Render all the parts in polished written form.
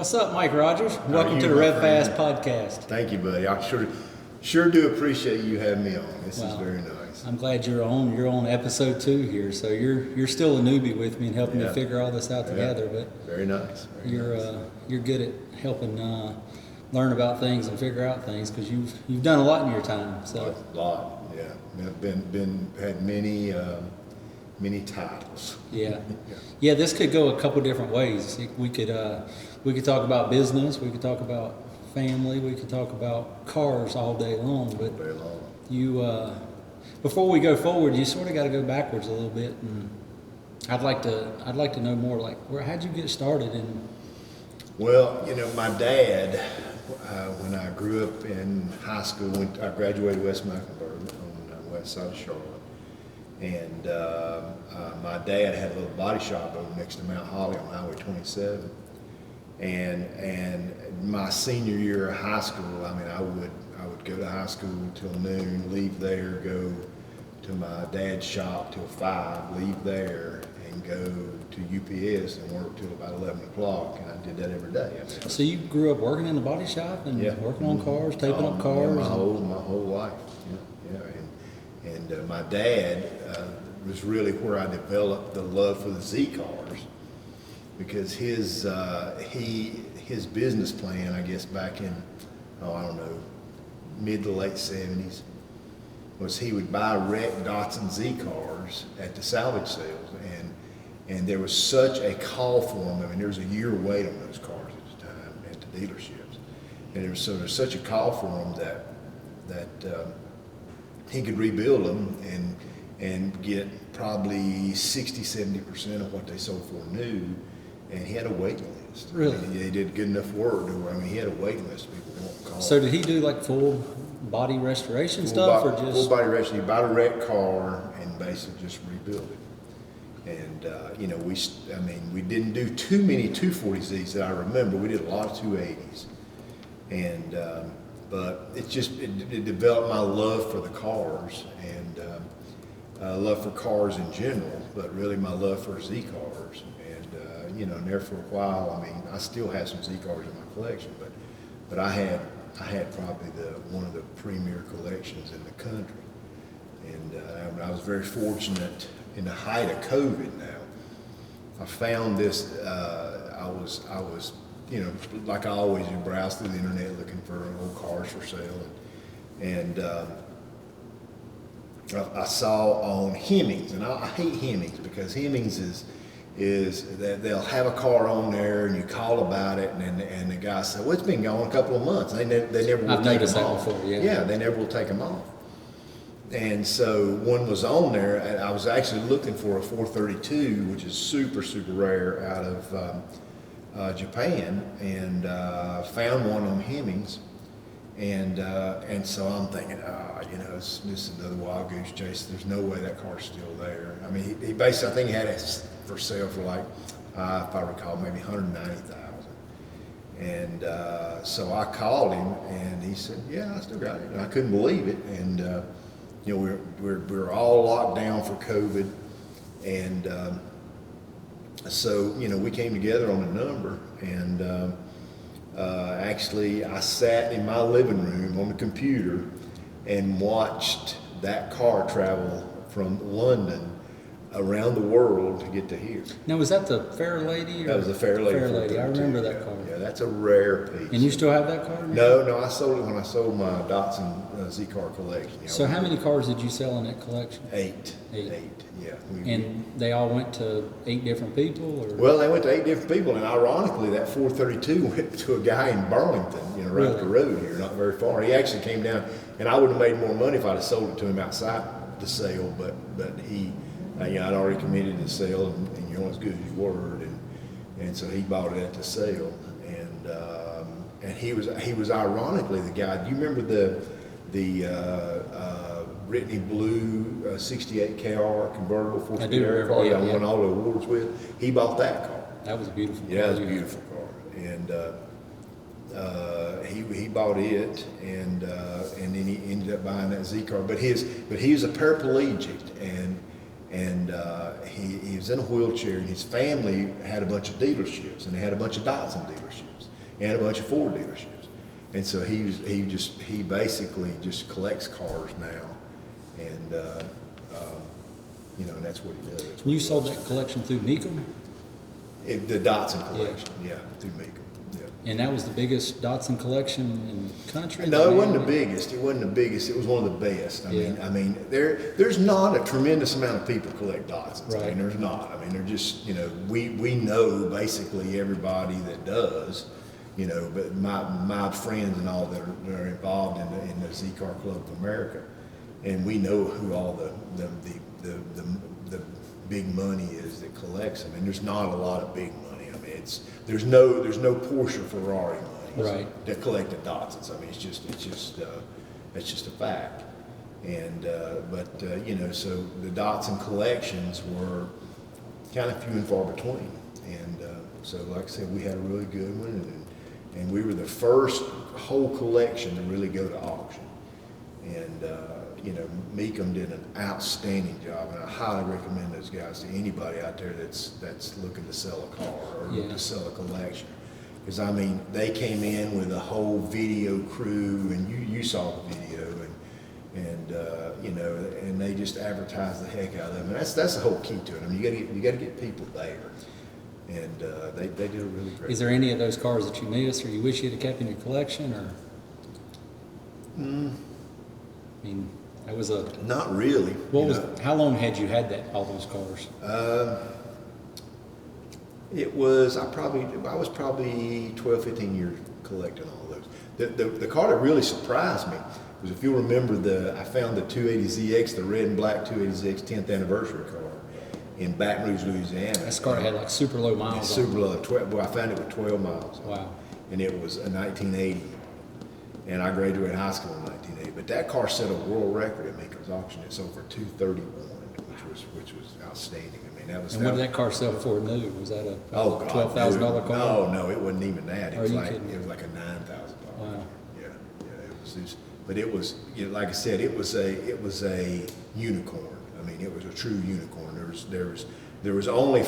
What's up, Mike Rogers? How Welcome are to you, the my RevFast friend? podcast. Thank you, buddy. I sure do appreciate you having me on. This is Wow. very nice. I'm glad you're on episode 2 here. So you're still a newbie with me and helping me Yeah. figure all this out together. But Very nice. Very nice. you're good at helping learn about things and figure out things because you've done a lot in your time. So A lot. Yeah. I've had many titles. yeah. This could go a couple different ways. We could talk about business. We could talk about family. We could talk about cars all day long. But Very long. you before we go forward, you sort of got to go backwards a little bit, and I'd like to know more. Like, how'd you get started? And Well, my dad, when I grew up in high school, I graduated West Mecklenburg on the west side of Charlotte. And my dad had a little body shop over next to Mount Holly on Highway 27. And my senior year of high school, I would go to high school till noon, leave there, go to my dad's shop till 5, leave there, and go to UPS and work till about 11 o'clock. And I did that every day. so you grew up working in the body shop and Yeah. working on cars, taping up cars. My whole life. Yeah. And my dad was really where I developed the love for the Z cars, because his business plan, I guess back in mid to late 70s, was he would buy wrecked Datsun Z cars at the salvage sales, and there was such a call for them. I mean, there was a year wait on those cars at the time at the dealerships, and there's such a call for them that he could rebuild them and get probably 60-70% of what they sold for new, and he had a waiting list. Really? He did good enough work to where he had a waiting list of people wanting cars. So did he do like full body restoration stuff, or just full body restoration? He bought a wrecked car and basically just rebuilt it. And we didn't do too many 240Zs that I remember. We did a lot of 280s, and but it developed my love for the cars and love for cars in general, but really my love for Z cars. And there for a while, I still have some Z cars in my collection, but I had probably one of the premier collections in the country. And I was very fortunate in the height of COVID now. I found this, I was like I always do, browse through the internet looking for old cars for sale. And I saw on Hemmings, and I hate Hemmings because Hemmings is that they'll have a car on there and you call about it, and the guy said, well, it's been gone a couple of months. They never will take them off. Before, Yeah, they never will take them off. And so one was on there, and I was actually looking for a 432, which is super, super rare, out of Japan, and found one on Hemmings. And so I'm thinking, this is another wild goose chase. There's no way that car's still there. I mean, he basically, I think he had it for sale for like, if I recall, maybe $190,000. And so I called him, and he said, yeah, I still got it. And I couldn't believe it. And we're all locked down for COVID, and so we came together on a number, and actually I sat in my living room on the computer and watched that car travel from London around the world to get to here. Now, was that the Fair Lady? That was the Fair Lady. Fair Lady. I remember that yeah, car. Yeah, that's a rare piece. And you still have that car? No, I sold it when I sold my Datsun Z car collection. So how many cars did you sell in that collection? Eight. Yeah. And they all went to 8 different people, or? Well, they went to 8 different people, and ironically, that 432 went to a guy in Burlington, right up the road here, not very far. He actually came down, and I would have made more money if I'd have sold it to him outside the sale, but he, I'd already committed to sale, and you're only as good as your word, and so he bought it at the sale, and he was ironically the guy. Do you remember the Brittany Blue 68 KR convertible 4-speed air car I won all the awards with? He bought that car. That was a beautiful car. Yeah, it was a beautiful car, and he bought it, and then he ended up buying that Z car. But he was a paraplegic, and he was in a wheelchair, and his family had a bunch of dealerships, and they had a bunch of Datsun dealerships. and a bunch of Ford dealerships. And so he basically just collects cars now, and and that's what he does. You sold that collection through Mecum? The Datsun collection, yeah, through Mecum. Yeah. And that was the biggest Datsun collection in the country? No, it wasn't the biggest. It wasn't the biggest. It was one of the best. I mean, there's not a tremendous amount of people collect Datsuns. Right. I mean, there's not. I mean, they're just, we know basically everybody that does, but my friends and all that are involved in the Z Car Club of America, and we know who all the big money is that collects them. And there's not a lot of big money. I mean, there's no Porsche, Ferrari money that collected Datsuns. I mean, it's just a fact. And so the Datsun collections were kind of few and far between. And so, like I said, we had a really good one, and we were the first whole collection to really go to auction. And Mecum did an outstanding job, and I highly recommend those guys to anybody out there that's looking to sell a car or looking to sell a collection. Because I mean, they came in with a whole video crew, and you saw the video, and they just advertised the heck out of them. And that's the whole key to it. I mean, you got to get people there, and they did a really great. Is there any of those cars that you miss, or you wish you'd have kept in your collection, or? I mean, that was not really. How long had you had all those cars? I was probably 12, 15 years collecting all those. The car that really surprised me was, if you'll remember, I found the 280ZX, the red and black 280ZX 10th anniversary car in Baton Rouge, Louisiana. That car had like super low miles. Super low. I found it with 12 miles. Wow. And it was a 1980. And I graduated high school in 1980. But that car set a world record at Mecum's auction. It sold for $231, which was outstanding. I mean, that was. And what did that car sell for new? Was that a $12,000 car? No, it wasn't even that. It was like a $9,000. Wow. Yeah, it was. But it was, like I said, it was a unicorn. I mean, it was a true unicorn. There was only,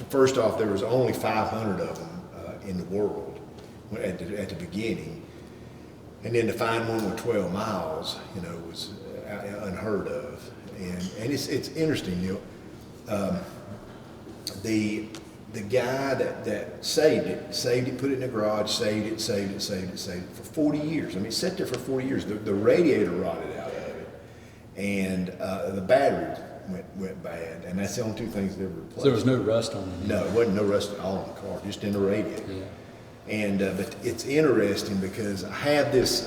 first off, there was only 500 of them in the world at the beginning. And then to find one with 12 miles, was unheard of. And it's interesting, Neal. The guy that saved it, put it in the garage, saved it for 40 years. I mean, it sat there for 40 years. The radiator rotted out of it, and the battery went bad, and that's the only two things that ever replaced. So there was no rust on it? No, it wasn't no rust at all in the car, just in the radiator. Yeah. And but it's interesting because I have this.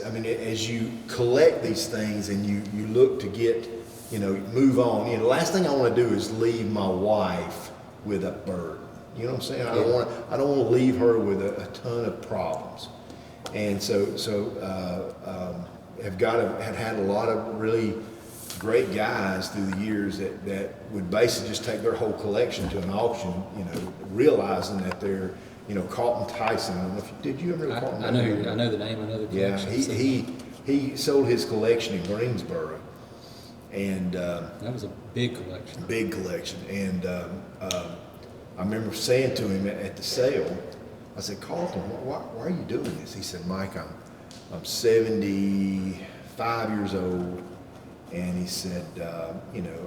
I mean, as you collect these things and you look to get, move on. The last thing I want to do is leave my wife with a burden. You know what I'm saying? I don't want to leave her with a ton of problems. And so have had a lot of really great guys through the years that would basically just take their whole collection to an auction, realizing that they're, Carlton Tyson. I don't know did you ever know Carlton? I know the name. I know the collection. Yeah, he sold his collection in Greensboro, and that was a big collection. Big collection, and I remember saying to him at the sale, I said, Carlton, why are you doing this? He said, Mike, I'm 75 years old. And he said,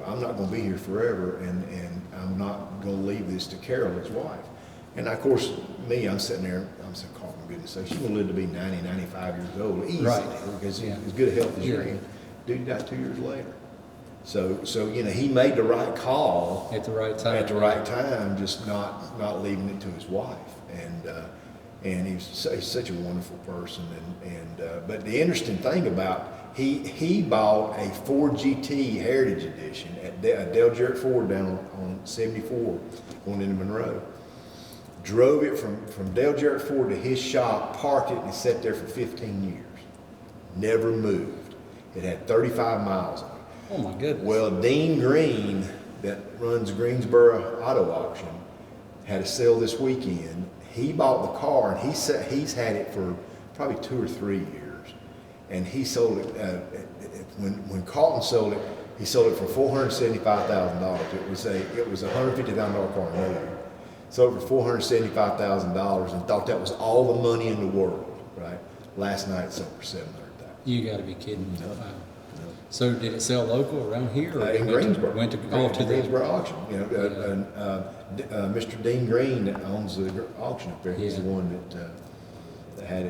I'm not going to be here forever, and I'm not going to leave this to Carol, his wife. And of course, I'm sitting there, I'm saying, Carl, for goodness sake, she's going to live to be 90, 95 years old, easily, because as good a health as you're in. Dude died 2 years later. So he made the right call at the right time. At the right time, just not leaving it to his wife. And he's such a wonderful person. But the interesting thing about he bought a Ford GT Heritage Edition at Dale Jarrett Ford down on 74 going into Monroe. Drove it from Dale Jarrett Ford to his shop, parked it, and it sat there for 15 years. Never moved. It had 35 miles on it. Oh my goodness. Well, Dean Green, that runs Greensboro Auto Auction, had a sale this weekend. He bought the car, and he's had it for probably 2 or 3 years. And he sold it, when Carlton sold it, he sold it for $475,000. It was a $150,000 car new. It's over $475,000 and thought that was all the money in the world, right? Last night it sold for $700,000. You got to be kidding me. No. Wow. So did it sell local around here? Or In Greensboro. Went to the Greensboro auction. You know, Mr. Dean Green that owns the auction up there. He's the one that had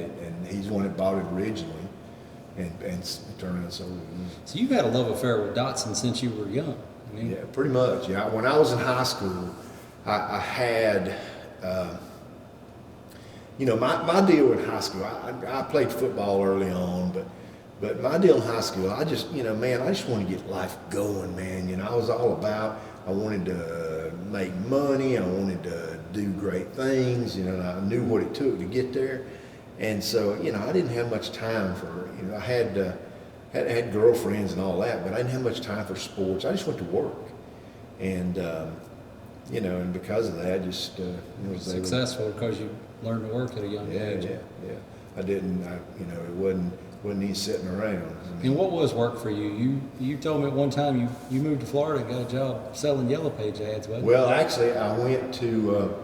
it, and he's the one that bought it originally, and turned around and sold it. So you've had a love affair with Datsun since you were young. I mean, Yeah, pretty much. Yeah, when I was in high school, I had, you know, my deal in high school. I played football early on, but my deal in high school, I just, you know, man, I just wanted to get life going, man. You know, I was all about, I wanted to make money, I wanted to do great things, you know, and I knew what it took to get there. And so, you know, I didn't have much time for, you know, I had girlfriends and all that, but I didn't have much time for sports. I just went to work. And, you know, and because of that, just, you know, successful because you learned to work at a young age. Yeah. I didn't, you know, it wasn't even sitting around. I mean, And what was work for you? You told me at one time you moved to Florida and got a job selling Yellow Page ads, wasn't well, actually, I went to,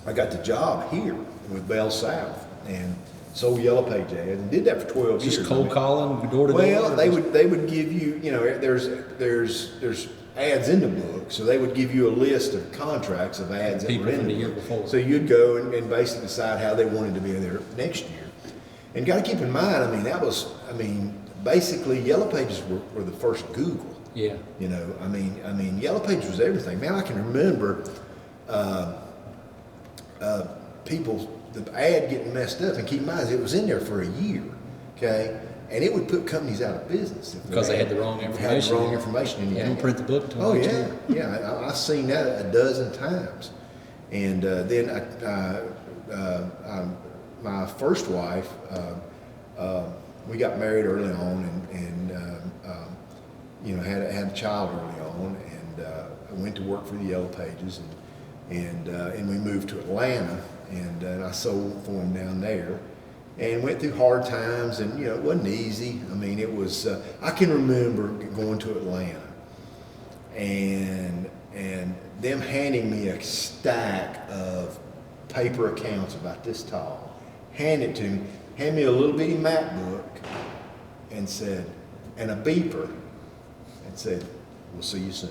I got the job here with Bell South and sold Yellow Page ads and did that for 12 years. Just cold calling, door to door? Well, they would give you, you know, there's ads in the book, so they would give you a list of contracts of ads that People were in from the the year book. before. So you'd go and basically decide how they wanted to be there next year. And got to keep in mind, I mean, basically Yellow Pages were the first Google. Yeah. You know, I mean, Yellow Pages was everything. Man, I can remember the ad getting messed up, and keep in mind, it was in there for a year, okay? And it would put companies out of business. Because they had the wrong information. Had the wrong information in the They ad. don't print the book until Oh, next yeah, year. yeah. I've seen that a dozen times. And then my first wife, we got married early on and you know, had a child early on, and I went to work for the Yellow Pages, and we moved to Atlanta, and I sold for them down there, and went through hard times, and you know, it wasn't easy. I mean, it was. I can remember going to Atlanta, and them handing me a stack of paper accounts about this tall, hand it to me, hand me a little bitty MacBook, and said, and a beeper, and said, "We'll see you soon."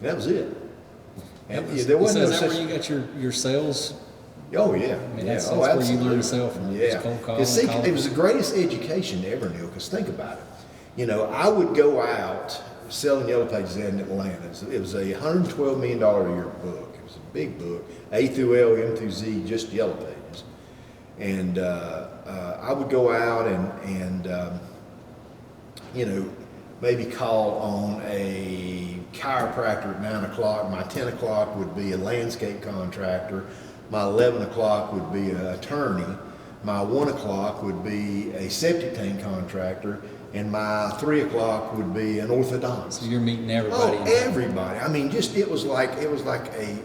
And that was it. And there wasn't Is no that such. where you got your sales? Oh yeah, I mean, yeah. that's Oh, where you absolutely. learn to sell from. Yeah, Just cold calling, see, calling. it was the greatest education ever, Neal. Because think about it. You know, I would go out selling Yellow Pages in Atlanta. It was a $112 million a year book. It was a big book, A through L, M through Z, just Yellow Pages. And I would go out and you know, maybe call on a chiropractor at 9 o'clock. My 10 o'clock would be a landscape contractor. My 11 o'clock would be an attorney. My 1 o'clock would be a septic tank contractor. And my 3 o'clock would be an orthodontist. So you're meeting everybody. Oh, everybody. I mean, just it was like a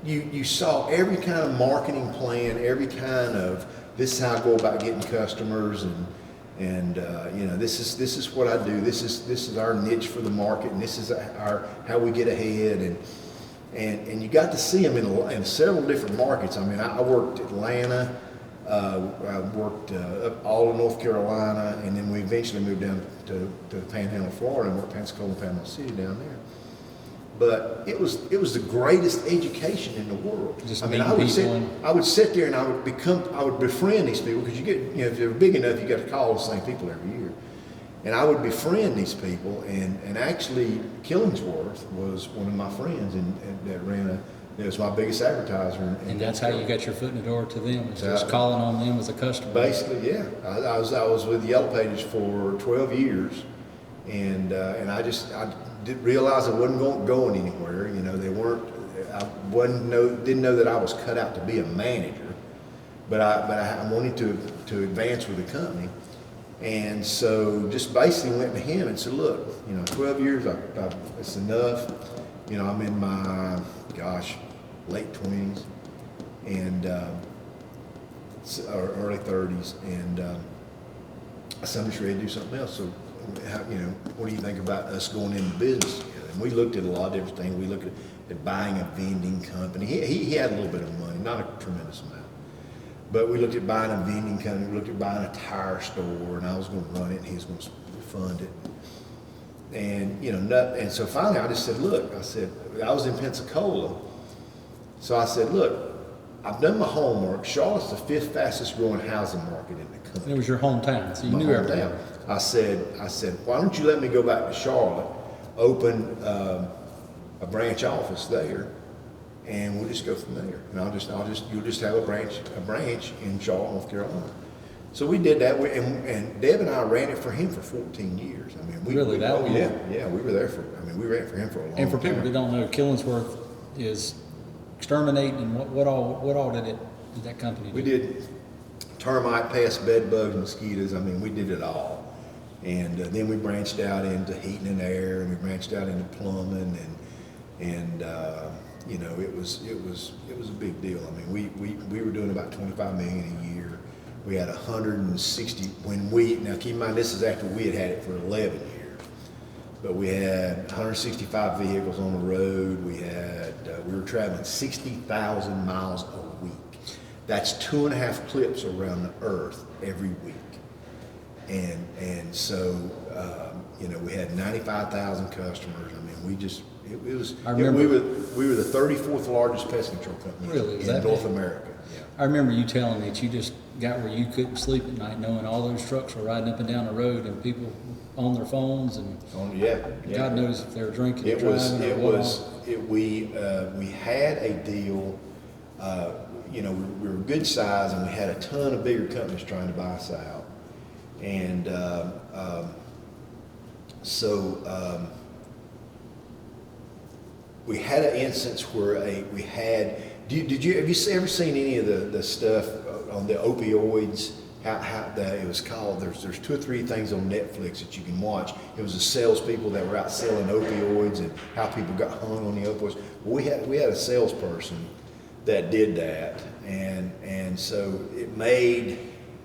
you saw every kind of marketing plan, every kind of this is how I go about getting customers, and you know, this is what I do. This is our niche for the market, and this is our how we get ahead, and you got to see them in several different markets. I mean, I worked Atlanta, I worked up all of North Carolina, and then we eventually moved down to the Panhandle, Florida, and worked Pensacola and Panama City down there. But it was the greatest education in the world. Just I mean, meeting I would sit there and I would befriend these people, because you get, you know, if they're big enough, you got to call the same people every year. And I would befriend these people, and actually Killingsworth was one of my friends, and that ran it was my biggest advertiser. And that's how you got your foot in the door to them. It's just calling on them as a customer. Basically, yeah. I was with Yellow Pages for 12 years, and I didn't realize I wasn't going anywhere. You know, didn't know that I was cut out to be a manager, but I wanted to advance with the company. And so just basically went to him and said, look, you know, 12 years, it's enough. You know, I'm in my, late 20s and or early 30s, and so I'm just ready to do something else. So, you know, what do you think about us going into business together? And we looked at a lot of different things. We looked at buying a vending company. He had a little bit of money, not a tremendous amount. But we looked at buying a vending company. We looked at buying a tire store, and I was going to run it, and he was going to fund it. And, and so finally I just said, look, I was in Pensacola. So I said, look, I've done my homework. Charlotte's the 5th fastest growing housing market in the country. It was your hometown, so you knew everything. I said, why don't you let me go back to Charlotte, open a branch office there, and we'll just go from there. And you'll just have a branch in Charlotte, North Carolina. So we did that, and Deb and I ran it for him for 14 years. I mean, we really that long? Yeah, we were there we ran it for him for a long time. And for people that don't know, Killingsworth is exterminate, and what all did that company do? We did termite, pests, bed bugs, mosquitoes. I mean, we did it all. And then we branched out into heating and air, and we branched out into plumbing, and it was a big deal. I mean, we were doing about $25 million a year. We had 160 now keep in mind this is after we had it for 11 years, but we had 165 vehicles on the road. We were traveling 60,000 miles a week. That's 2.5 trips around the earth every week. And so, we had 95,000 customers. I mean, we were the 34th largest pest control company in North America. Yeah. I remember you telling me that you just got where you couldn't sleep at night knowing all those trucks were riding up and down the road and people on their phones and God knows if they were drinking or driving. We had a deal, we were good size and we had a ton of bigger companies trying to buy us out. And we had an instance where have you ever seen any of the stuff on the opioids? How it was called? There's 2 or 3 things on Netflix that you can watch. It was the salespeople that were out selling opioids and how people got hung on the opioids. Well, we had a salesperson that did that, and so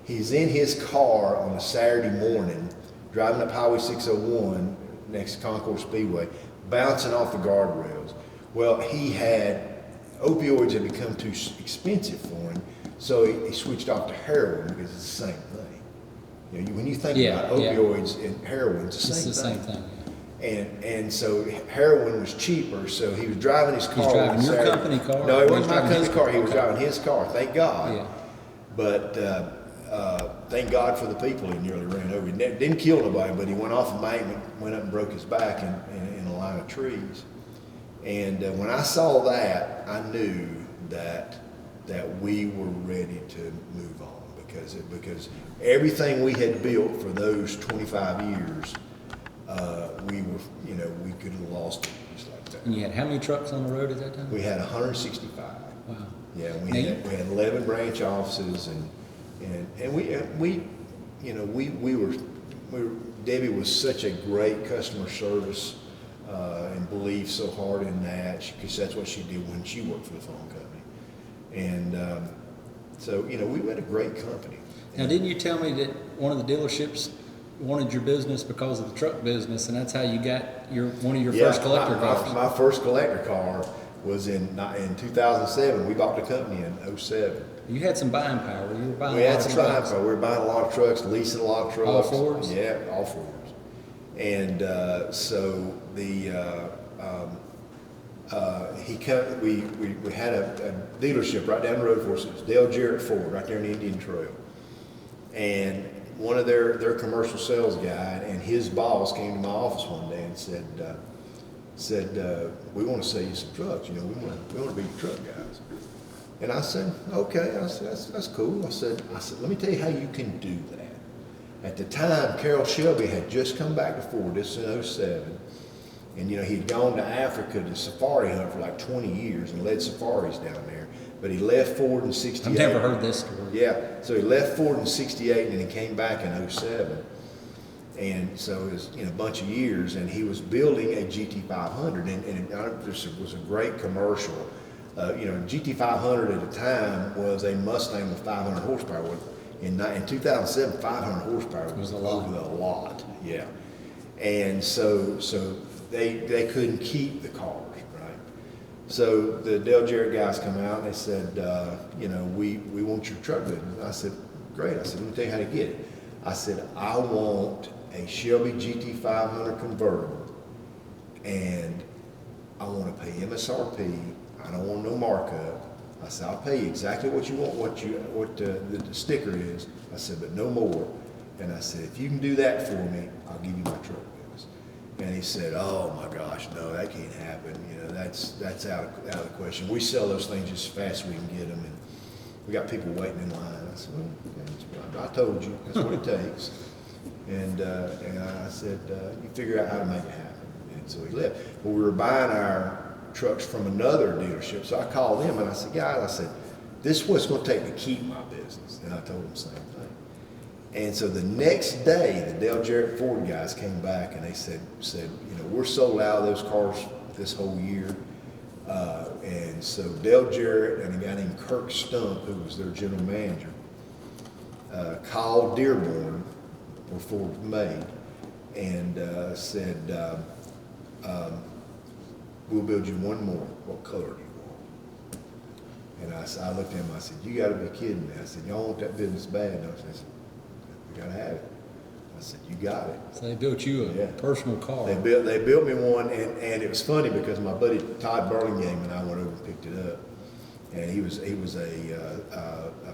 he's in his car on a Saturday morning, driving up Highway 601 next to Concourse Speedway, bouncing off the guardrails. Well, opioids had become too expensive for him, so he switched off to heroin because it's the same thing. When you think about opioids and heroin, it's the same thing. And so heroin was cheaper, so he was driving his car. He's driving your company car? No, it wasn't my company car. He was driving his car, thank God. Yeah. But thank God for the people he nearly ran over. He didn't kill nobody, but he went off the embankment, went up and broke his back in a line of trees. And when I saw that, I knew that we were ready to move on because everything we had built for those 25 years, we could have lost it just like that. And you had how many trucks on the road at that time? We had 165. Wow. Yeah, we had 11 branch offices, and Debbie was such a great customer service and believed so hard in that because that's what she did when she worked for the phone company, and so we had a great company. Now, didn't you tell me that one of the dealerships wanted your business because of the truck business, and that's how you got one of your first collector cars? My first collector car was in 2007. We bought the company in 2007. You had some buying power. You were buying We a lot had of some trucks. buying power. We were buying a lot of trucks, leasing a lot of trucks. All Fords? Yeah, all Fords. And so we had a dealership right down the road for us. It was Dale Jarrett Ford right there in the Indian Trail. And one of their commercial sales guy and his boss came to my office one day and said, we want to sell you some trucks. We want to be your truck guys. And I said, okay. I said, that's cool. I said, let me tell you how you can do that. At the time, Carol Shelby had just come back to Ford. This is in 2007. And, he'd gone to Africa to safari hunt for like 20 years and led safaris down there. But he left Ford in 68. I've never heard this story. Yeah. So he left Ford in 68 and he came back in 07. And so it was a bunch of years, and he was building a GT500, and this was a great commercial. GT500 at the time was a Mustang with 500 horsepower. In 2007, 500 horsepower was a lot. Yeah. And so they couldn't keep the cars, right? So the Dale Jarrett guys come out and they said, we want your truck business. I said, great. I said, let me tell you how to get it. I said, I want a Shelby GT500 convertible, and I want to pay MSRP. I don't want no markup. I said, I'll pay you exactly what you want, what the sticker is. I said, but no more. And I said, if you can do that for me, I'll give you my truck business. And he said, oh my gosh, no, that can't happen. That's out of the question. We sell those things just as fast as we can get them, and we got people waiting in line. I said, well, I told you, that's what it takes. And I said, you figure out how to make it happen. And so he left. But we were buying our trucks from another dealership. So I called him and I said, guys, I said, this is what it's going to take to keep my business. And I told him the same thing. And so the next day, the Dale Jarrett Ford guys came back and they said, we're sold out of those cars this whole year. And so Dale Jarrett and a guy named Kirk Stump, who was their general manager, called Dearborn, where Ford was made, and said, we'll build you one more. What color do you want? And I looked at him, I said, you gotta be kidding me. I said, y'all want that business bad, don't you? I said, we gotta have it. I said, you got it. So they built you a personal car. They built me one, and it was funny because my buddy Todd Burlingame and I went over and picked it up. And he was a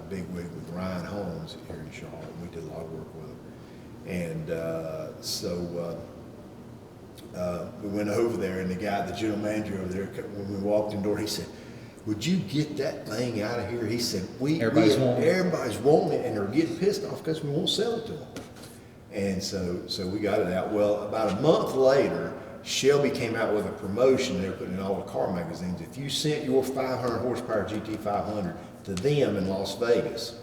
big wig with Ryan Holmes here in Charlotte. We did a lot of work with him. And so we went over there, and the general manager over there, when we walked in the door, he said, would you get that thing out of here? He said, everybody's wanting it, and they're getting pissed off because we won't sell it to them. And so we got it out. Well, about a month later, Shelby came out with a promotion. They were putting in all the car magazines. If you sent your 500 horsepower GT500 to them in Las Vegas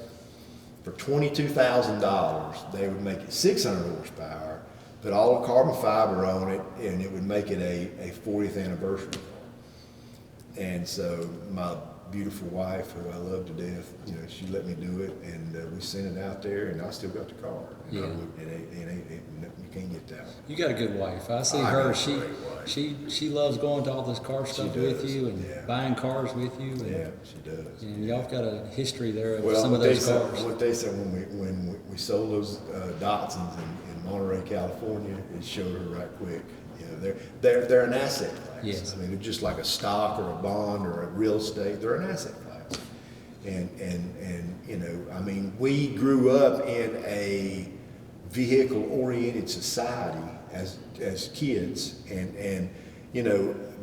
for $22,000, they would make it 600 horsepower, put all the carbon fiber on it, and it would make it a 40th anniversary car. And so my beautiful wife, who I love to death, she let me do it, and we sent it out there, and I still got the car. Yeah. You can't get that. You got a good wife. I see her. She loves going to all this car stuff with you and buying cars with you. And, yeah, she does. And y'all got a history there of some of those cars. What they said when we sold those Datsuns in Monterey, California, it showed her right quick. They're an asset class. Yes. I mean, they're just like a stock or a bond or a real estate. They're an asset class. And I mean, we grew up in a vehicle-oriented society as kids, and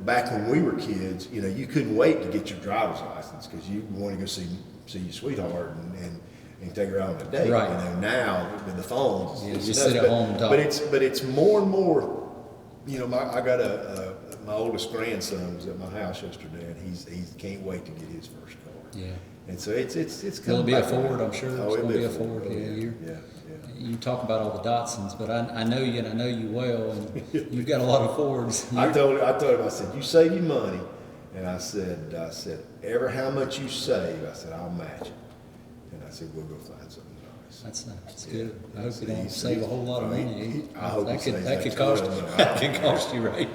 back when we were kids, you couldn't wait to get your driver's license because you wanted to go see your sweetheart and take her out on a date. Right. Now with the phones, you just sit at home and talk. But it's more and more. I got my oldest grandson was at my house yesterday, and he can't wait to get his first car. Yeah. And so it's It'll be a Ford, I'm sure. Oh, it's going to be a Ford. Ford. Yeah. You talk about all the Datsuns, but I know you, and I know you well, and you've got a lot of Fords. I told him, I said, you save your money, and I said, ever how much you save, I said, I'll match it. And I said, we'll go find something nice. That's good. I hope you don't save a whole lot of money. I hope that could cost you, right?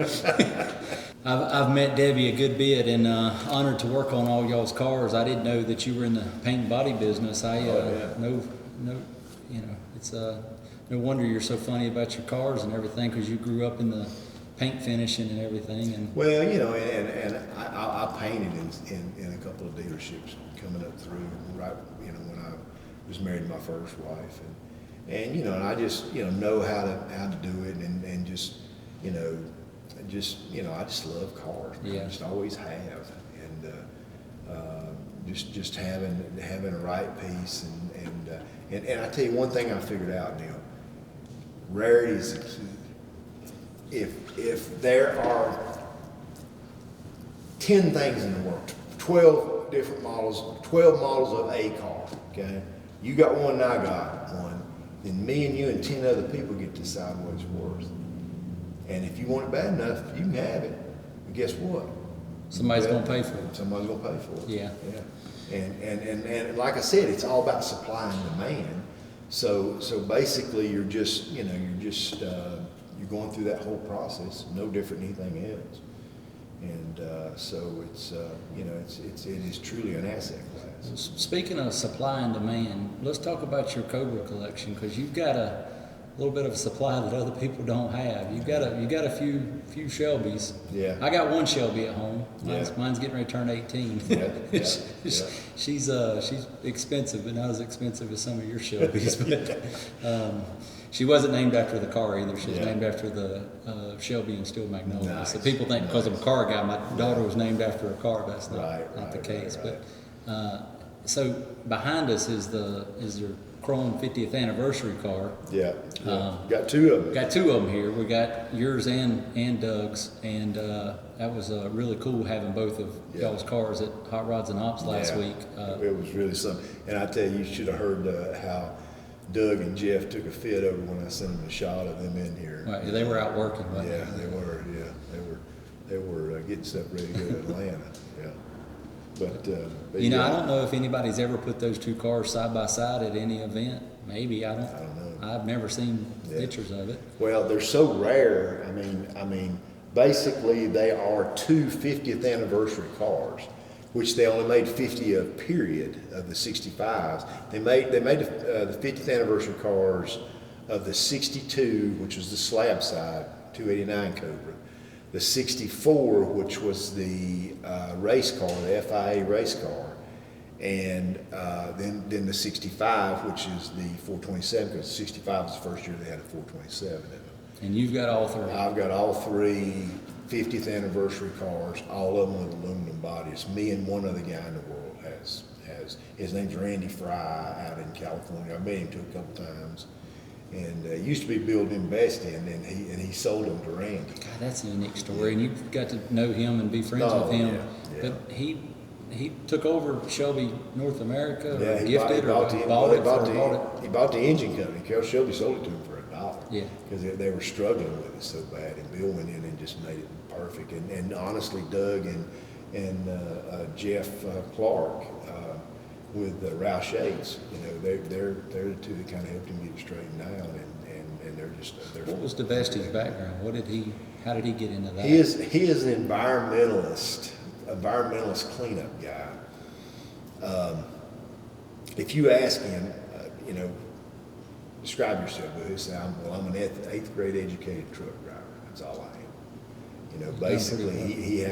I've met Debbie a good bit, and honored to work on all y'all's cars. I didn't know that you were in the paint and body business. It's no wonder you're so funny about your cars and everything, because you grew up in the paint finishing and everything. And well, and I painted in a couple of dealerships coming up through right, when I was married to my first wife, and I just know how to do it, and just I just love cars. Man. Yeah. I just always have, and just having a right piece, and I tell you one thing I figured out, Neal. Rarity is the key. If there are 10 things in the world, 12 different models, 12 models of a car, okay? You got one and I got one, then me and you and 10 other people get to decide what it's worth. And if you want it bad enough, you can have it. But guess what? Somebody's going to pay for it. Somebody's going to pay for it. Yeah. And like I said, it's all about supply and demand. So basically, you're just you're going through that whole process, no different than anything else. And so it's it is truly an asset class. Speaking of supply and demand, let's talk about your Cobra collection, because you've got a little bit of a supply that other people don't have. You've got a few Shelbys. Yeah. I got one Shelby at home. Yeah. Mine's getting ready to turn 18. Yeah. Yeah. She's expensive, but not as expensive as some of your Shelbys. But she wasn't named after the car either. She was named after the Shelby and Steel Magnolia. Nice. So people think because I'm a car guy, my daughter was named after a car. That's not the case. Right. But so behind us is your Chrome 50th anniversary car. Yeah. Got two of them. Got two of them here. We got yours and Doug's, and that was really cool having both of y'all's cars at Hot Rods and Ops last week. It was really something. And I tell you, you should have heard how Doug and Jeff took a fit over when I sent them a shot of them in here. Right, they were out working. Right? Yeah, they were. Yeah, they were getting stuff ready to go to Atlanta. Yeah. But I don't know if anybody's ever put those two cars side by side at any event. Maybe I don't know. I've never seen pictures of it. Well, they're so rare. I mean, basically they are two 50th anniversary cars, which they only made 50 of. Period of the 65s. They made the 50th anniversary cars of the 62, which was the slab side 289 Cobra. The 64, which was the race car, the FIA race car, and then the 65, which is the 427, because 65 was the first year they had a 427 in them. And you've got all three. I've got all three 50th anniversary cars, all of them with aluminum bodies. Me and one other guy in the world has. His name's Randy Fry out in California. I met him a couple times. And used to be Bill Besti, and he sold them to Randy. God, that's a unique story, and you got to know him and be friends with him. Yeah. But he took over Shelby North America, Yeah, or he gifted, bought or it. bought it. He bought the engine company. Carol Shelby sold it to him for $1. Yeah. Because they were struggling with it so bad, and Bill went in and just made it perfect. And honestly, Doug and Jeff Clark. With Roush Yates, they're the two that kind of helped him get it straightened out, and they're just. What was Besti's background? How did he get into that? He is an environmentalist cleanup guy. If you ask him, describe yourself, he'll say, I'm an eighth grade educated truck driver. That's all I am. Basically, he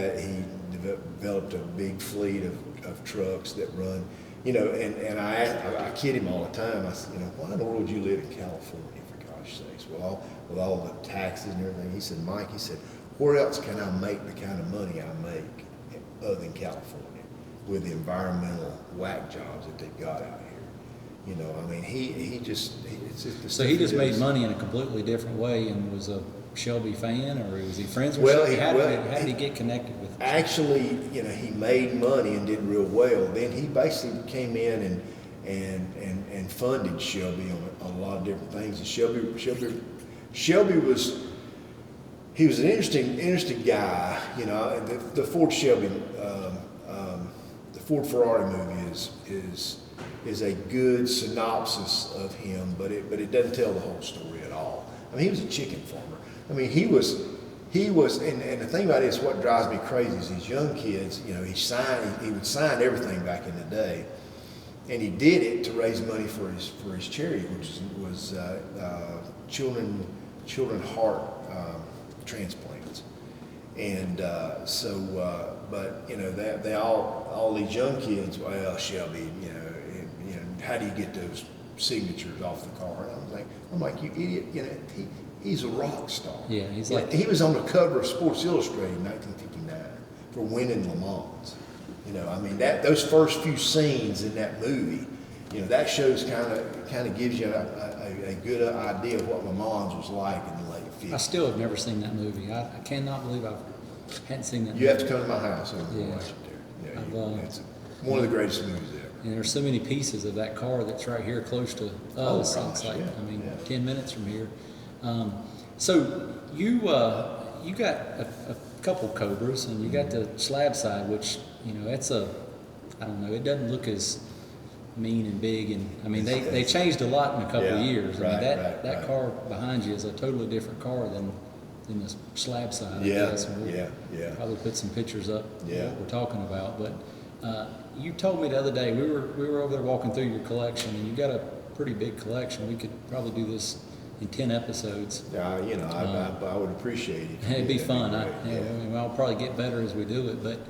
developed a big fleet of trucks that run. And I kid him all the time. I said, why in the world would you live in California, for gosh sakes? Well, with all the taxes and everything. He said, Mike, where else can I make the kind of money I make other than California with the environmental whack jobs that they've got out here? He just made money in a completely different way and was a Shelby fan, or was he friends with Well, Shelby? How did he get connected with him? Actually, he made money and did real well. Then he basically came in and funded Shelby on a lot of different things. And Shelby was an interesting guy. The Ford Shelby, the Ford Ferrari movie is a good synopsis of him, but it doesn't tell the whole story at all. He was a chicken farmer. He was, and the thing about it is what drives me crazy is these young kids, he would sign everything back in the day, and he did it to raise money for his charity, which was children heart transplants. And but they all these young kids, well, Shelby, how do you get those signatures off the car? And I'm like, you idiot, he's a rock star. Yeah, he was on the cover of Sports Illustrated in 1959 for winning Le Mans. Those first few scenes in that movie, that shows kind of gives you a good idea of what Le Mans was like in the late 50s. I still have never seen that movie. I cannot believe I hadn't seen that. You have to come to my house and watch it there. Yeah, it's one of the greatest movies ever. And there's so many pieces of that car that's right here close to us. It's like 10 minutes from here. So you got a couple Cobras, and you got the slab side, which that's I don't know. It doesn't look as mean and big, and I mean they changed a lot in a couple of years. I mean that car behind you is a totally different car than the slab side. I guess. We'll probably put some pictures up of what we're talking about. But you told me the other day we were over there walking through your collection, and you got a pretty big collection. We could probably do this in 10 episodes. I would appreciate it. It'd be fun. I'll probably get better as we do it, but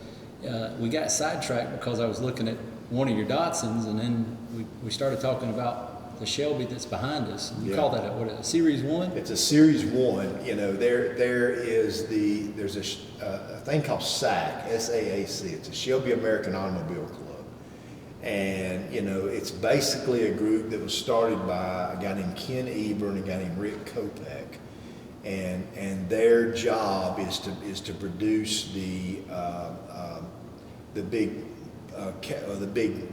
we got sidetracked because I was looking at one of your Datsuns, and then we started talking about the Shelby that's behind us. And you call that a Series 1? It's a Series 1. You know, there's a thing called SAAC, S-A-A-C. It's a Shelby American Automobile Club. And, you know, it's basically a group that was started by a guy named Ken Eber and a guy named Rick Kopech. And their job is to produce the big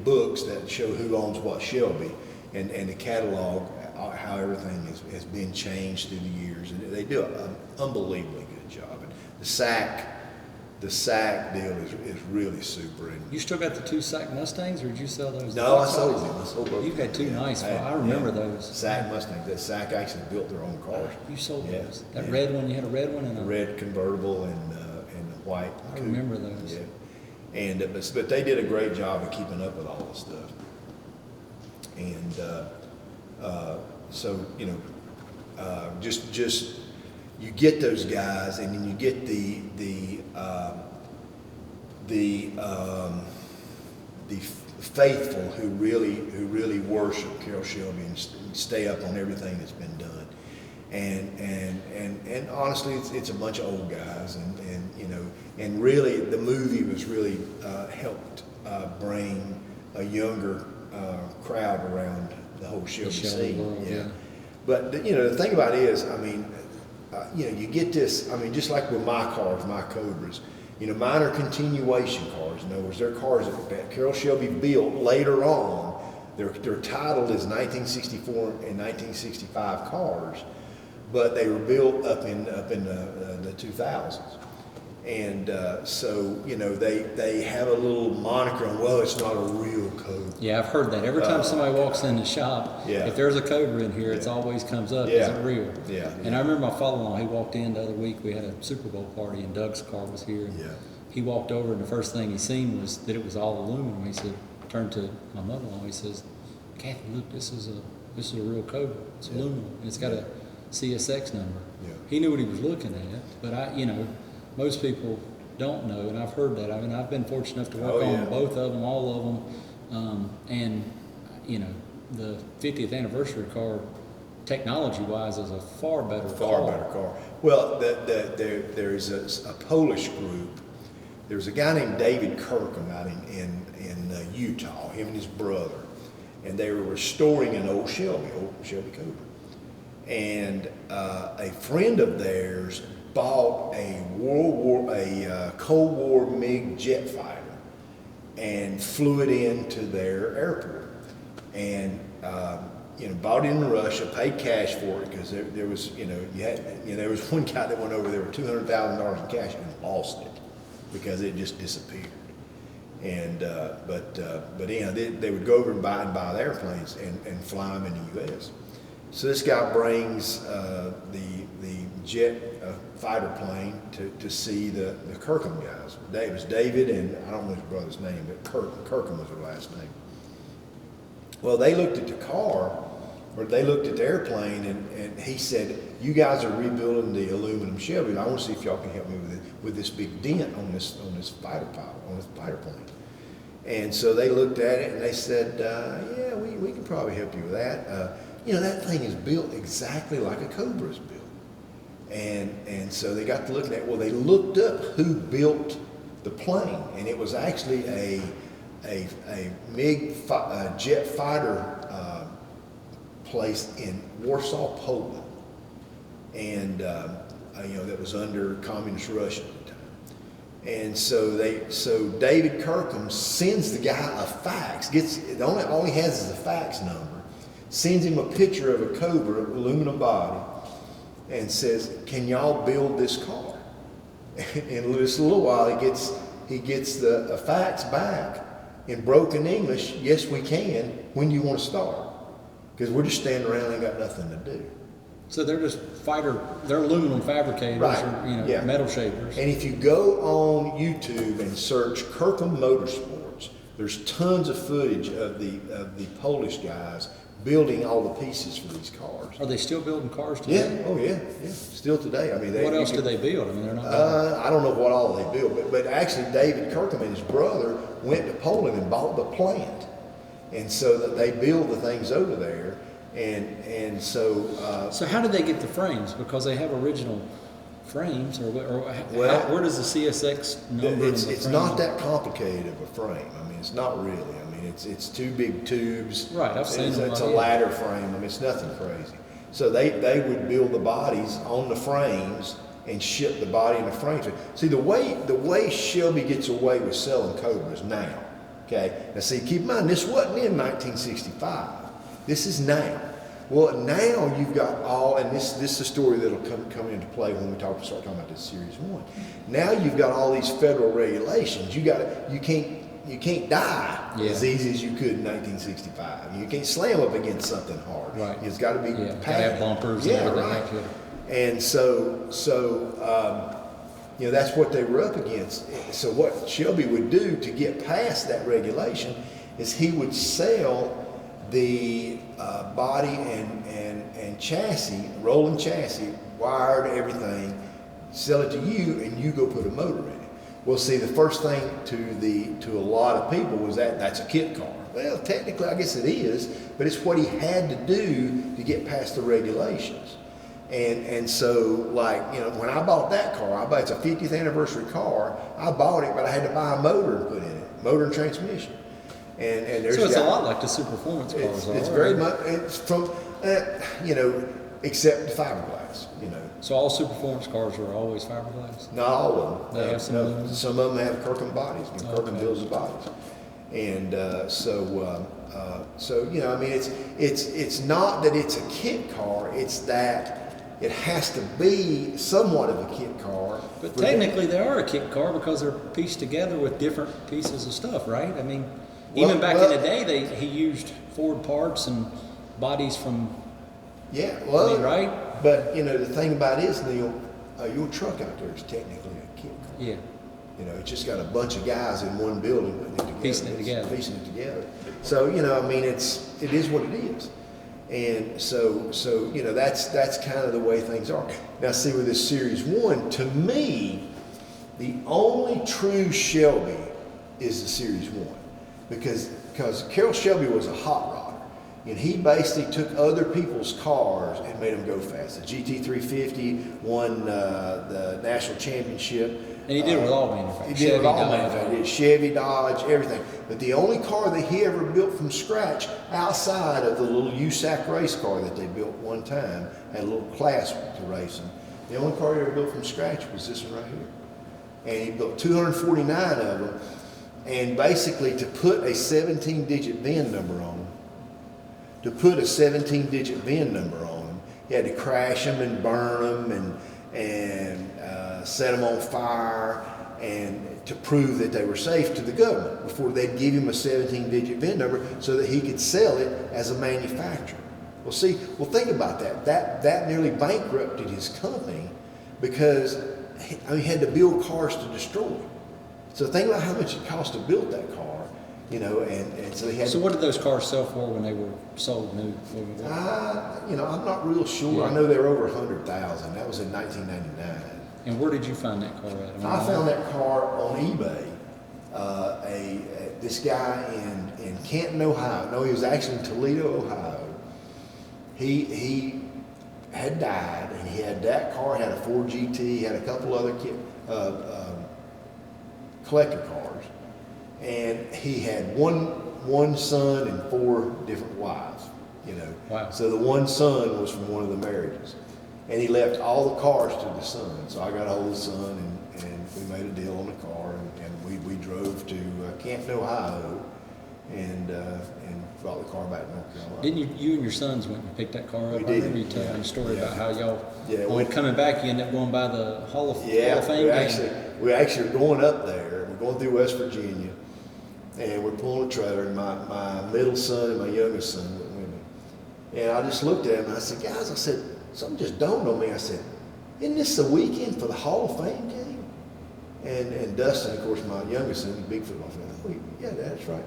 books that show who owns what Shelby, and the catalog how everything has been changed through the years, and they do an unbelievably good job. And the SAAC deal is really super. And you still got the 2 SAAC Mustangs, or did you sell those? No, I sold them. You've had 2 nice. I remember those SAAC Mustangs. That SAAC actually built their own cars. You sold those. That red one. You had a red one and a red convertible and the white. I remember those. Yeah. And but they did a great job of keeping up with all this stuff. And so you know, just you get those guys, and then you get the faithful who really worship Carroll Shelby and stay up on everything that's been done. And honestly, it's a bunch of old guys, and you know, and really the movie was really helped bring a younger crowd around the whole Shelby scene. World, But you know, the thing about it is, I mean, you know, you get this. I mean, just like with my cars, my Cobras. You know, mine are continuation cars. In other words, they're cars that Carroll Shelby built later on. They're titled as 1964 and 1965 cars, but they were built up in the 2000s. And so, you know, they have a little moniker on, well, it's not a real Cobra. Yeah, I've heard that. Every time somebody walks in the shop, if there's a Cobra in here, it always comes up, is it real? Yeah. And I remember my father-in-law, he walked in the other week, we had a Super Bowl party, and Doug's car was here. And he walked over, and the first thing he seen was that it was all aluminum. He said, turned to my mother-in-law, he says, Kathy, look, this is a real Cobra. It's aluminum. And it's got a CSX number. Yeah. He knew what he was looking at, but you know, most people don't know, and I've heard that. I mean, I've been fortunate enough to work on both of them, all of them, and you know, the 50th anniversary car, technology-wise, is a far better car. Well, there's a Polish group. There's a guy named David Kirkham out in Utah, him and his brother, and they were restoring an old Shelby Cobra. And a friend of theirs bought a Cold War MiG jet fighter and flew it into their airport, and you know, bought it in Russia, paid cash for it, because there was, you know, there was one guy that went over there with $200,000 in cash and lost it because it just disappeared. And but anyhow, they would go over and buy the airplanes and fly them in the U.S. So this guy brings the jet fighter plane to see the Kirkham guys. It was David, and I don't know his brother's name, but Kirkham was their last name. Well, they looked at the car, or they looked at the airplane, and he said, "You guys are rebuilding the aluminum Shelby, and I want to see if y'all can help me with this big dent on this fighter pilot, on this fighter plane." And so they looked at it and they said, "Yeah, we can probably help you with that. You know, that thing is built exactly like a Cobra is built." And so they got to looking at, well, they looked up who built the plane, and it was actually a MiG jet fighter place in Warsaw, Poland, and you know, that was under communist Russia at the time. And so David Kirkham sends the guy a fax. All he has is a fax number. Sends him a picture of a Cobra, aluminum body, and says, "Can y'all build this car?" And in just a little while, he gets the fax back, in broken English, yes, we can. When do you want to start? Because we're just standing around and got nothing to do. So they're just they're aluminum fabricators, Right. or metal shapers. And if you go on YouTube and search Kirkham Motorsports, there's tons of footage of the Polish guys building all the pieces for these cars. Are they still building cars today? Yeah, oh yeah, yeah. Still today. I mean, What else do they build? I mean, they're not. I don't know what all they build, but actually David Kirkham and his brother went to Poland and bought the plant, and so that they build the things over there, and so. So how did they get the frames? Because they have original frames, where does the CSX number? It's not that complicated of a frame. I mean, it's not really. I mean, it's two big tubes. Right, I've seen them. It's a ladder frame. I mean, it's nothing crazy. So they would build the bodies on the frames and ship the body in the frames. See, the way Shelby gets away with selling Cobras now, okay? Now see, keep in mind, this wasn't in 1965. This is now. Well, now you've got all, and this is a story that'll come into play when we start talking about this Series 1. Now you've got all these federal regulations. You can't die as easy as you could in 1965. You can't slam up against something hard. Right. It's got to be packed. Got to have bumpers. Yeah, and right. Like and so that's what they were up against. So what Shelby would do to get past that regulation is he would sell the body and chassis, rolling chassis, wired, everything, sell it to you, and you go put a motor in it. Well, see, the first thing to a lot of people was that's a kit car. Well, technically, I guess it is, but it's what he had to do to get past the regulations. And so, like, when I bought that car, it's a 50th anniversary car. I bought it, but I had to buy a motor and put in it, motor and transmission. And there's so it's a lot like the super performance cars. It's very much. It's from except the fiberglass. So all super performance cars are always fiberglass. Not all of them. They have some. Some of them have Kirkham bodies. Kirkham builds the bodies, and so I mean, it's not that it's a kit car. It's that it has to be somewhat of a kit car. But technically, they are a kit car because they're pieced together with different pieces of stuff, right? I mean. Even back in the day, he used Ford parts and bodies from. Yeah, well, right. But the thing about it is, Neal, your truck out there is technically a kit car. Yeah. It's just got a bunch of guys in one building putting it together, piecing it together. So I mean, it is what it is, and so that's kind of the way things are. Now, see, with this Series 1, to me, the only true Shelby is the Series 1. Because Carroll Shelby was a hot rodder, and he basically took other people's cars and made them go fast. The GT350 won the national championship. And he did it with all manufacturers. He did it with all manufacturers. Chevy, Dodge, everything. But the only car that he ever built from scratch, outside of the little USAC race car that they built one time, had a little class to race them, the only car he ever built from scratch was this one right here. And he built 249 of them. And basically, to put a 17-digit VIN number on them, he had to crash them and burn them and set them on fire, and to prove that they were safe to the government before they'd give him a 17-digit VIN number so that he could sell it as a manufacturer. Well, think about that. That nearly bankrupted his company because he had to build cars to destroy. So think about how much it cost to build that car, and so he had. So what did those cars sell for when they were sold new? I'm not real sure. Yeah. I know they were over 100,000. That was in 1999. And where did you find that car at? I found that car on eBay. This guy in Canton, Ohio. No, he was actually in Toledo, Ohio. He had died, and he had that car. Had a Ford GT. He had a couple other collector cars, and he had one son and 4 different wives. Wow. So the one son was from one of the marriages, and he left all the cars to the son. So I got a hold of the son, and we made a deal on the car, and we drove to Canton, Ohio, and brought the car back to North Carolina. Didn't you and your sons went and picked that car up? We did. I remember you telling me a story about how y'all, coming back, you ended up going by the Hall of Fame game. We actually were going up there. We're going through West Virginia, and we're pulling a trailer, and my middle son and my youngest son went with me. And I just looked at him and I said, guys, I said, something just dawned on me. I said, isn't this the weekend for the Hall of Fame game? And Dustin, of course, my youngest son, big football fan. Yeah, that's right.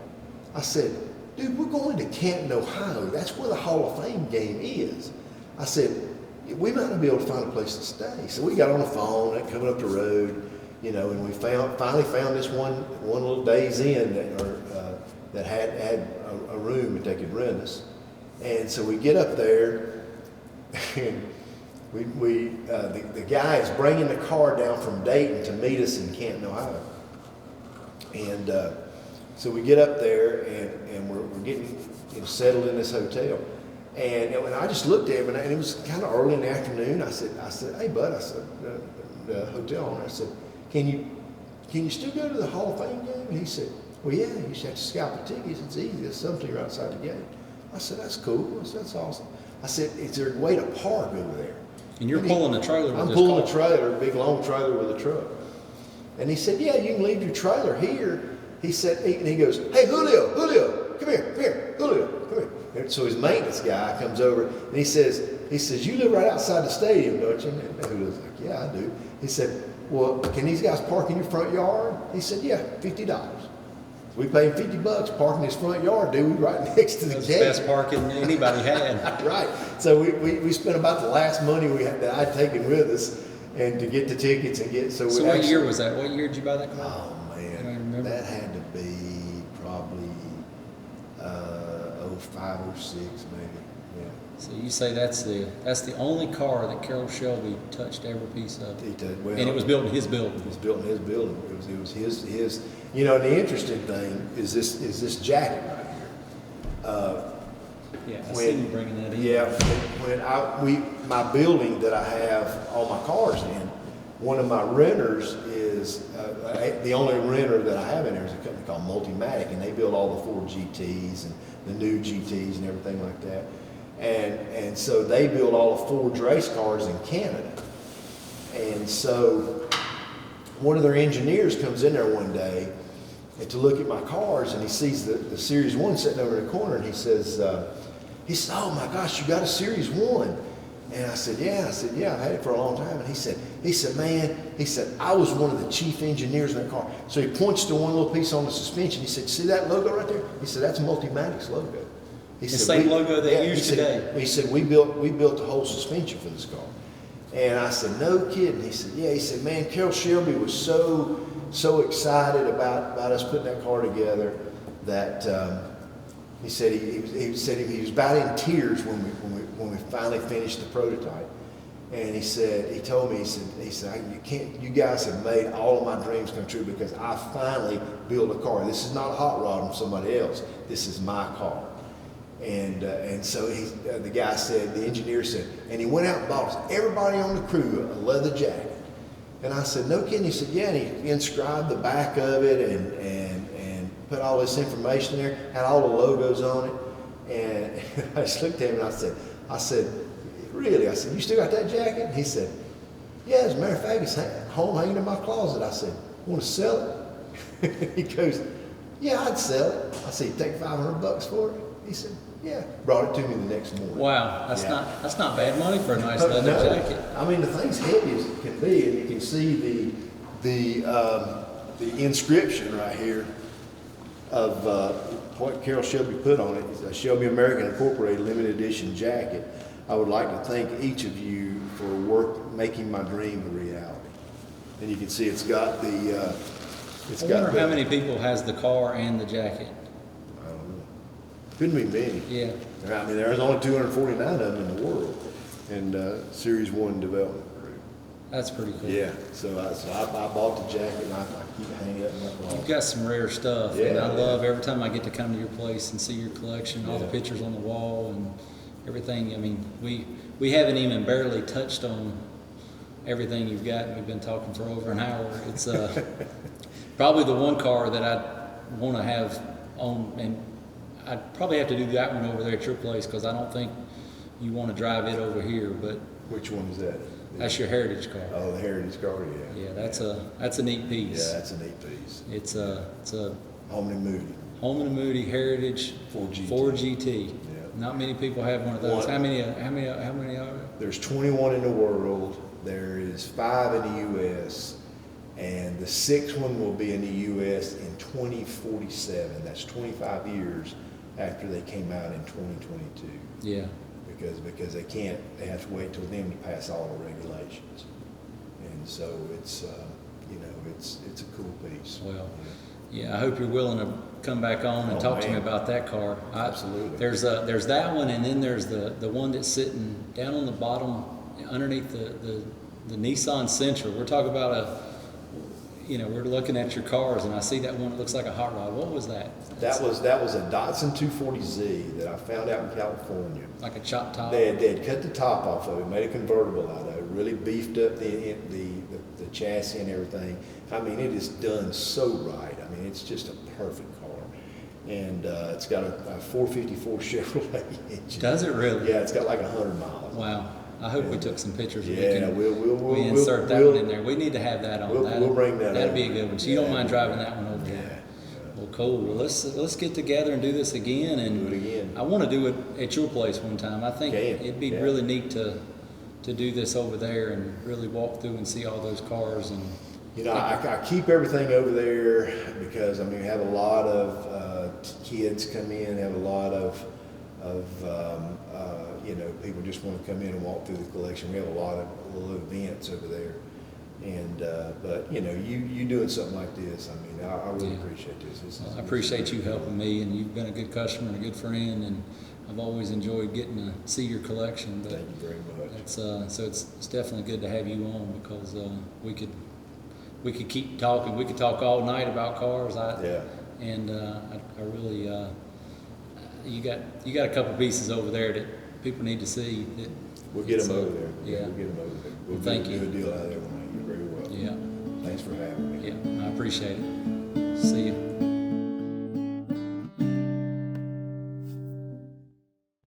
I said, dude, we're going to Canton, Ohio. That's where the Hall of Fame game is. I said, we might not be able to find a place to stay. So we got on the phone, coming up the road, you know, and we finally found this one little Days Inn that had a room that they could rent us. And so we get up there, and the guy is bringing the car down from Dayton to meet us in Canton, Ohio. And so we get up there, and we're getting settled in this hotel. And I just looked at him, and it was kind of early in the afternoon. I said, hey, bud, I said, the hotel owner, I said, can you still go to the Hall of Fame game? And he said, well, yeah, you just have to scalp the tickets. It's easy. There's something right outside the gate. I said, that's cool. I said, that's awesome. I said, is there a way to park over there? And you're pulling a trailer with this car? I'm pulling a trailer, a big long trailer with a truck. And he said, yeah, you can leave your trailer here. He said, and he goes, hey, Julio, come here, Julio, come here. And so his maintenance guy comes over, and he says, you live right outside the stadium, don't you? And Julio's like, yeah, I do. He said, well, can these guys park in your front yard? He said, yeah, $50. We paid $50 parking his front yard, dude, right next to the gate. The best parking anybody had. Right. So we spent about the last money that I'd taken with us, and to get the tickets and get. So what year was that? What year did you buy that car? Oh man, that had to be probably 05, 06 maybe. Yeah. So you say that's the only car that Carroll Shelby touched every piece of. He did, well, and it was built in his building. It was built in his building. It was his. You know, the interesting thing is this jacket right here. Yeah, I see you bringing that in. Yeah, my building that I have all my cars in, one of my renters is the only renter that I have in there is a company called Multimatic, and they build all the Ford GTs and the new GTs and everything like that. And so they build all the Ford race cars in Canada. And so one of their engineers comes in there one day to look at my cars, and he sees the Series 1 sitting over in the corner, and he says, oh my gosh, you got a Series 1. And I said, yeah. I've had it for a long time. And he said, man, I was one of the chief engineers in that car. So he points to one little piece on the suspension. He said, see that logo right there? He said, that's Multimatic's logo. He the same logo they use today. He said, we built the whole suspension for this car. And I said, no kidding. He said, yeah. He said, man, Carroll Shelby was so excited about us putting that car together that he said he was about in tears when we finally finished the prototype. And he told me, he said, you guys have made all of my dreams come true because I finally built a car. This is not a hot rod from somebody else. This is my car. And so the guy said, the engineer said, and he went out and bought everybody on the crew a leather jacket. And I said, no kidding. He said, yeah. And he inscribed the back of it and put all this information there, had all the logos on it. And I just looked at him and I said, really? I said, you still got that jacket? And he said, yeah, as a matter of fact, it's home hanging in my closet. I said, want to sell it? He goes, yeah, I'd sell it. I said, you take $500 for it? He said, yeah. Brought it to me the next morning. Wow, that's not bad money for a nice leather jacket. I mean, the thing's heavy as it can be, and you can see the inscription right here of what Carroll Shelby put on it. It's a Shelby American Incorporated limited edition jacket. I would like to thank each of you for making my dream a reality. And you can see it's got the. I wonder how many people has the car and the jacket. I don't know. Couldn't be many. Yeah. I mean, there's only 249 of them in the world, and Series 1 development group. That's pretty cool. Yeah. So I bought the jacket, and I keep it hanging up in my closet. You've got some rare stuff, yeah, and I love every time I get to come to your place and see your collection, all the pictures on the wall and everything. I mean, we haven't even barely touched on everything you've got, and we've been talking for over an hour. It's probably the one car that I want to have on, and I'd probably have to do that one over there at your place because I don't think you want to drive it over here. But which one is that? That's your heritage car. Oh, the heritage car, yeah. Yeah, that's a neat piece. Yeah, that's a neat piece. It's a Holman and Moody. Holman and Moody Heritage Ford GT. Ford GT. Yeah. Not many people have one of those. How many are there? There's 21 in the world. There is 5 in the U.S. And the 6th one will be in the U.S. in 2047. That's 25 years after they came out in 2022. Yeah. Because they have to wait till them to pass all the regulations. And so it's, it's a cool piece. Well, yeah, I hope you're willing to come back on and talk to me about that car. Absolutely. There's that one, and then there's the one that's sitting down on the bottom underneath the Nissan Sentra. We're talking about we're looking at your cars, and I see that one that looks like a hot rod. What was that? That was a Datsun 240Z that I found out in California. Like a chop top? They had cut the top off of it, made a convertible out of it, really beefed up the chassis and everything. I mean, it is done so right. I mean, it's just a perfect car. And it's got a 454 Chevrolet engine. Does it really? Yeah, it's got like 100 miles. Wow. I hope we took some pictures. Yeah, we'll insert that one in there. We need to have that on. We'll bring that. That'd be a good one. So you don't mind driving that one over there? Yeah. Well, cool. Well, let's get together and do this again. And do it again. I want to do it at your place one time. I think it'd be really neat to do this over there and really walk through and see all those cars. And I keep everything over there because we have a lot of kids come in, have a lot of people just want to come in and walk through the collection. We have a lot of little events over there, and but you doing something like this, I really appreciate this. I appreciate you helping me, and you've been a good customer and a good friend, and I've always enjoyed getting to see your collection. But thank you very much. So it's definitely good to have you on because we could keep talking. We could talk all night about cars. I really you got a couple pieces over there that people need to see. We'll get them over there. Yeah. We'll get them over there. We'll Thank you. do a deal out of there when I get very well. Yeah. Thanks for having me. Yeah, I appreciate it. See you.